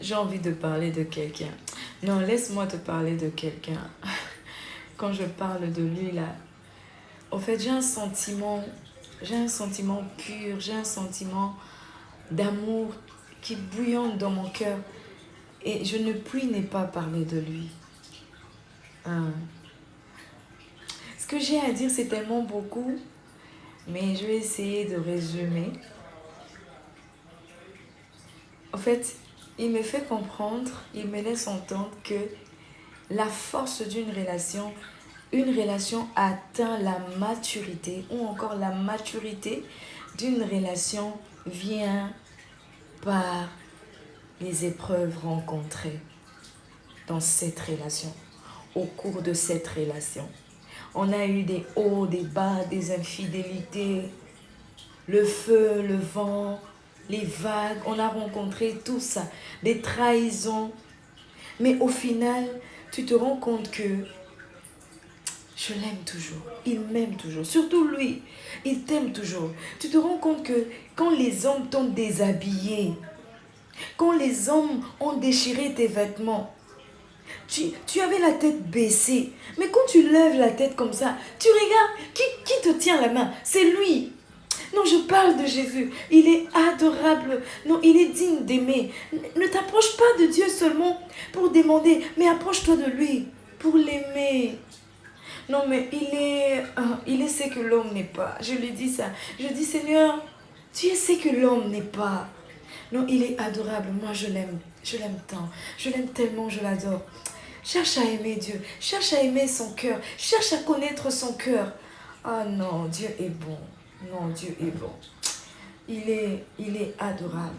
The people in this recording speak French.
J'ai envie de parler de quelqu'un. Non, laisse-moi te parler de quelqu'un. Quand je parle de lui, là, en fait, j'ai un sentiment pur, j'ai un sentiment d'amour qui bouillonne dans mon cœur. Et je ne puis ne pas parler de lui. Hein. Ce que j'ai à dire, c'est tellement beaucoup, mais je vais essayer de résumer. En fait, il me fait comprendre, il me laisse entendre que la force d'une relation, une relation atteint la maturité, ou encore la maturité d'une relation vient par les épreuves rencontrées dans cette relation, au cours de cette relation. On a eu des hauts, des bas, des infidélités, le feu, le vent, les vagues, on a rencontré tout ça, des trahisons. Mais au final, tu te rends compte que je l'aime toujours, il m'aime toujours, surtout lui, il t'aime toujours. Tu te rends compte que quand les hommes t'ont déshabillé, quand les hommes ont déchiré tes vêtements, tu avais la tête baissée. Mais quand tu lèves la tête comme ça, tu regardes, qui te tient la main? C'est lui. Non, je parle de Jésus. Il est adorable. Non, il est digne d'aimer. Ne t'approche pas de Dieu seulement pour demander, mais approche-toi de lui pour l'aimer. Non, mais il est ce que l'homme n'est pas. Je lui dis ça. Je dis, Seigneur, tu es ce que l'homme n'est pas. Non, il est adorable. Moi, je l'aime. Je l'aime tant. Je l'aime tellement, je l'adore. Cherche à aimer Dieu. Cherche à aimer son cœur. Cherche à connaître son cœur. Ah non, Dieu est bon. Non, Dieu est bon. Il est adorable.